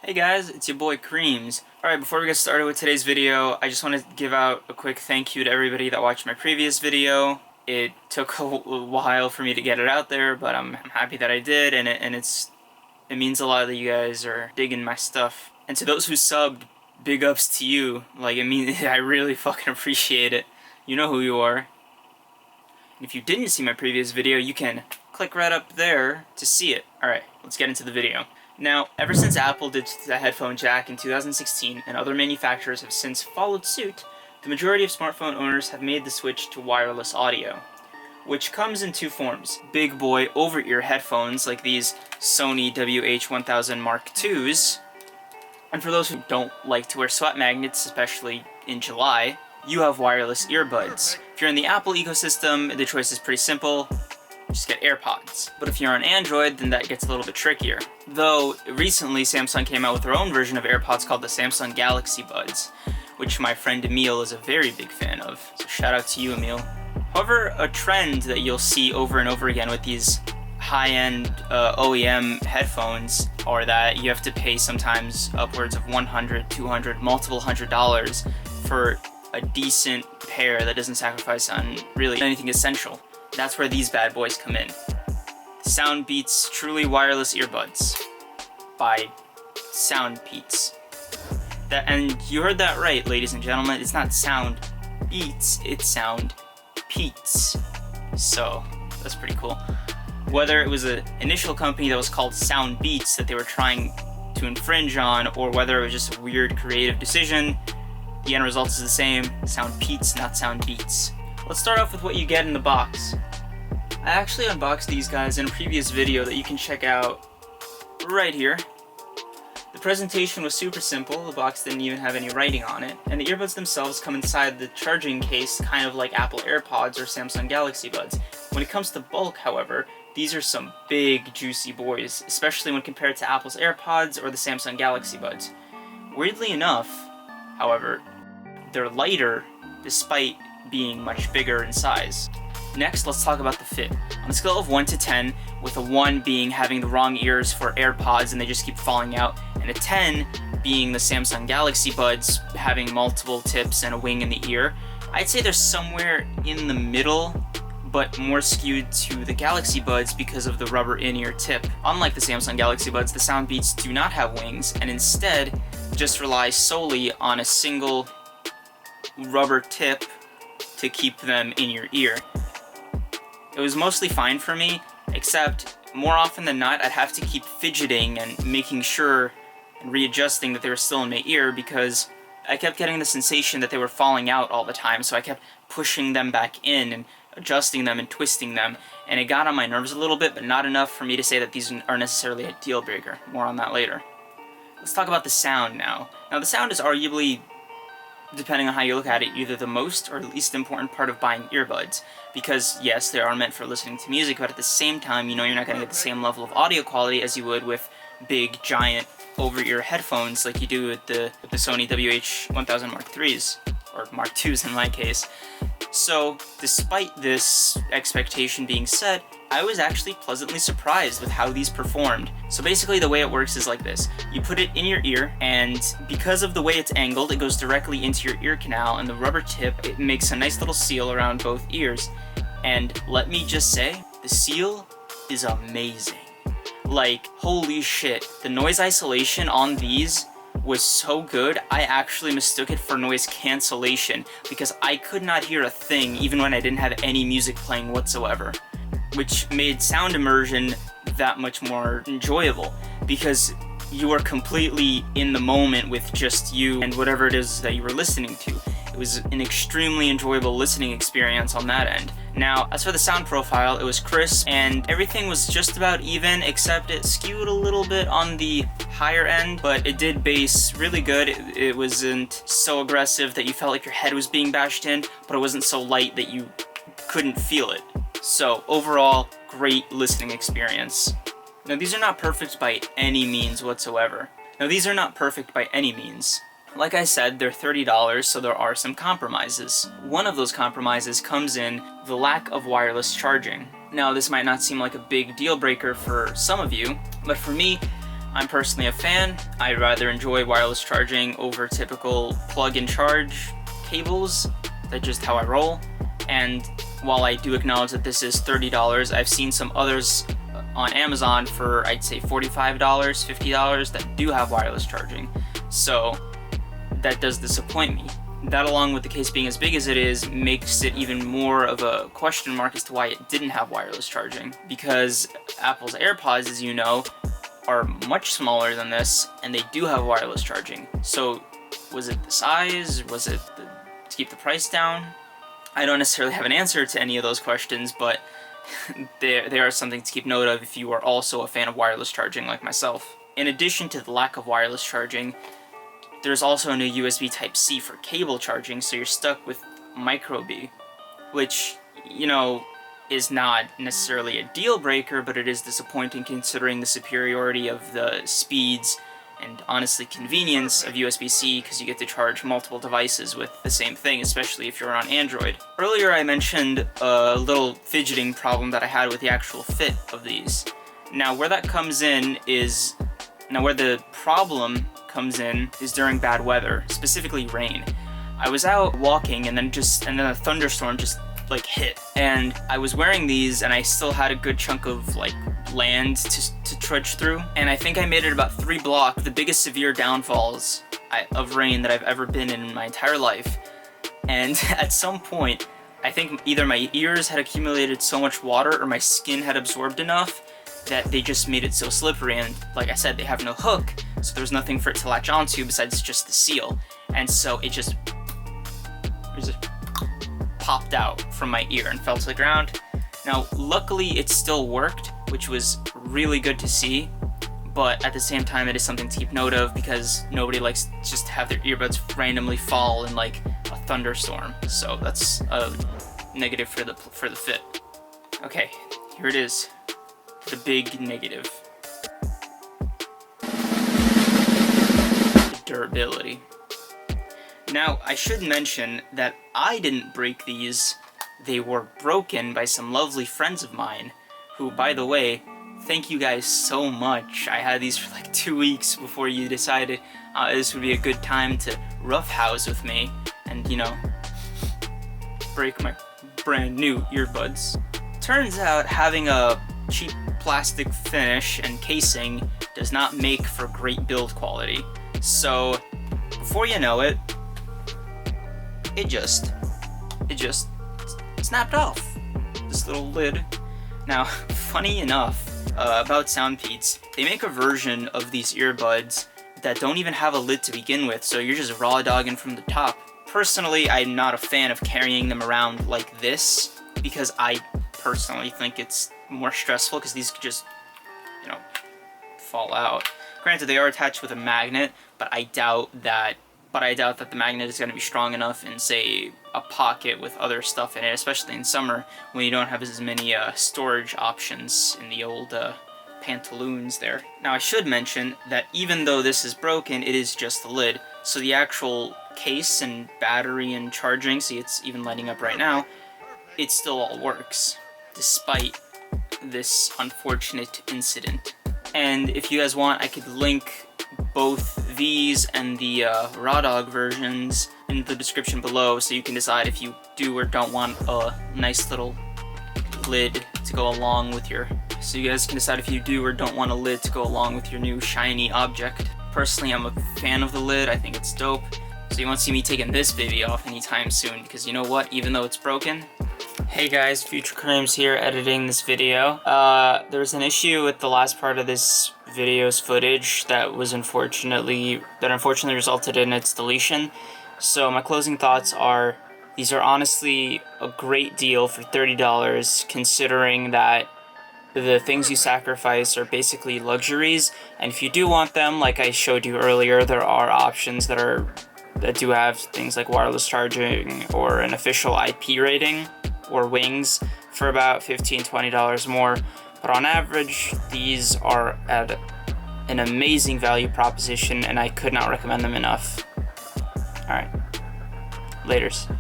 Hey guys, it's your boy Creams. Alright, before we get started with today's video, I just want to give out a quick thank you to everybody that watched my previous video. It took a while for me to get it out there, but I'm happy that I did, and it means a lot that you guys are digging my stuff. And to those who subbed, big ups to you. Like, I really fucking appreciate it. You know who you are. And if you didn't see my previous video, you can click right up there to see it. Alright, let's get into the video. Now, ever since Apple did the headphone jack in 2016, and other manufacturers have since followed suit, the majority of smartphone owners have made the switch to wireless audio, which comes in two forms. Big boy over-ear headphones like these Sony WH-1000 Mark IIs, and for those who don't like to wear sweat magnets, especially in July, you have wireless earbuds. If you're in the Apple ecosystem, the choice is pretty simple. Just get AirPods. But if you're on Android, then that gets a little bit trickier. Though, recently Samsung came out with their own version of AirPods called the Samsung Galaxy Buds, which my friend Emil is a very big fan of. So shout out to you, Emil. However, a trend that you'll see over and over again with these high-end OEM headphones are that you have to pay sometimes upwards of $100, $200, multiple $100 for a decent pair that doesn't sacrifice on really anything essential. That's where these bad boys come in. SoundPeats Truly Wireless Earbuds by SoundPeats. And you heard that right, ladies and gentlemen. It's not SoundBeats, it's SoundPeats. So, that's pretty cool. Whether it was an initial company that was called SoundBeats that they were trying to infringe on, or whether it was just a weird creative decision, the end result is the same. SoundPeats, not SoundBeats. Let's start off with what you get in the box. I actually unboxed these guys in a previous video that you can check out right here. The presentation was super simple, the box didn't even have any writing on it, and the earbuds themselves come inside the charging case kind of like Apple AirPods or Samsung Galaxy Buds. When it comes to bulk, however, these are some big juicy boys, especially when compared to Apple's AirPods or the Samsung Galaxy Buds. Weirdly enough, however, they're lighter despite being much bigger in size. Next, let's talk about the fit. On a scale of 1 to 10, with a 1 being having the wrong ears for AirPods and they just keep falling out, and a 10 being the Samsung Galaxy Buds having multiple tips and a wing in the ear, I'd say they're somewhere in the middle, but more skewed to the Galaxy Buds because of the rubber in-ear tip. Unlike the Samsung Galaxy Buds, the SoundPeats do not have wings, and instead just rely solely on a single rubber tip to keep them in your ear. It was mostly fine for me, except more often than not I'd have to keep fidgeting and making sure and readjusting that they were still in my ear because I kept getting the sensation that they were falling out all the time, so I kept pushing them back in and adjusting them and twisting them, and it got on my nerves a little bit, but not enough for me to say that these are necessarily a deal breaker. More on that later. Let's talk about the sound now. Now the sound is arguably, depending on how you look at it, either the most or least important part of buying earbuds. Because, yes, they are meant for listening to music, but at the same time, you know you're not going to get the same level of audio quality as you would with big, giant, over-ear headphones like you do with the Sony WH-1000 Mark IIIs, or Mark IIs in my case. So, despite this expectation being set, I was actually pleasantly surprised with how these performed. So basically the way it works is like this. You put it in your ear, and because of the way it's angled, it goes directly into your ear canal, and the rubber tip, it makes a nice little seal around both ears. And let me just say, the seal is amazing. Like, holy shit, the noise isolation on these was so good, I actually mistook it for noise cancellation because I could not hear a thing even when I didn't have any music playing whatsoever, which made sound immersion that much more enjoyable because you are completely in the moment with just you and whatever it is that you were listening to. It was an extremely enjoyable listening experience on that end. Now, as for the sound profile, it was crisp and everything was just about even, except it skewed a little bit on the higher end, but it did bass really good. It wasn't so aggressive that you felt like your head was being bashed in, but it wasn't so light that you couldn't feel it. So, overall, great listening experience. Now, these are not perfect by any means whatsoever. Like I said, they're $30, so there are some compromises. One of those compromises comes in the lack of wireless charging. Now, this might not seem like a big deal breaker for some of you, but for me, I'm personally a fan. I rather enjoy wireless charging over typical plug and charge cables. That's just how I roll. And while I do acknowledge that this is $30, I've seen some others on Amazon for, I'd say, $45, $50 that do have wireless charging. So that does disappoint me. That, along with the case being as big as it is, makes it even more of a question mark as to why it didn't have wireless charging. Because Apple's AirPods, as you know, are much smaller than this, and they do have wireless charging. So was it the size? Was it to keep the price down? I don't necessarily have an answer to any of those questions, but they are something to keep note of if you are also a fan of wireless charging like myself. In addition to the lack of wireless charging, there's also no USB Type-C for cable charging, so you're stuck with micro B, which, you know, is not necessarily a deal breaker, but it is disappointing considering the superiority of the speeds and honestly convenience of USB-C, because you get to charge multiple devices with the same thing, especially if you're on Android. Earlier I mentioned a little fidgeting problem that I had with the actual fit of these. Now where the problem comes in is during bad weather, specifically rain. I was out walking and then a thunderstorm just like hit, and I was wearing these and I still had a good chunk of like land to trudge through, and I think I made it about 3 blocks, the biggest severe downfalls of rain that I've ever been in my entire life. And at some point, I think either my ears had accumulated so much water or my skin had absorbed enough that they just made it so slippery, and like I said, they have no hook, so there's nothing for it to latch onto besides just the seal, and so it just popped out from my ear and fell to the ground. Now luckily it still worked, which was really good to see, but at the same time it is something to keep note of because nobody likes just to have their earbuds randomly fall in like a thunderstorm, so that's a negative for the fit. Okay, here it is. The big negative. The durability. Now, I should mention that I didn't break these. They were broken by some lovely friends of mine, who, by the way, thank you guys so much. I had these for like 2 weeks before you decided this would be a good time to roughhouse with me and, you know, break my brand new earbuds. Turns out having a cheap plastic finish and casing does not make for great build quality. So before you know it, it just snapped off, this little lid. Now, funny enough, about SoundPeats, they make a version of these earbuds that don't even have a lid to begin with, so you're just raw dogging from the top. Personally, I'm not a fan of carrying them around like this, because I personally think it's more stressful, because these could just, you know, fall out. Granted, they are attached with a magnet, but I doubt that the magnet is going to be strong enough in, say, a pocket with other stuff in it, especially in summer when you don't have as many storage options in the old pantaloons there. Now, I should mention that even though this is broken, it is just the lid, so the actual case and battery and charging, see it's even lighting up right now, it still all works, despite this unfortunate incident. And if you guys want, I could link both these and the raw dog versions in the description below, so you can decide if you do or don't want a nice little lid to go along with your... So you guys can decide if you do or don't want a lid to go along with your new shiny object. Personally, I'm a fan of the lid. I think it's dope. So you won't see me taking this baby off anytime soon, because you know what? Even though it's broken... Hey guys, Future Creams here, editing this video. There was an issue with the last part of this video's footage that unfortunately resulted in its deletion. So my closing thoughts are, these are honestly a great deal for $30, considering that the things you sacrifice are basically luxuries, and if you do want them, like I showed you earlier, there are options that do have things like wireless charging or an official IP rating or wings for about $15-20 more, but on average these are at an amazing value proposition and I could not recommend them enough. Alright, laters.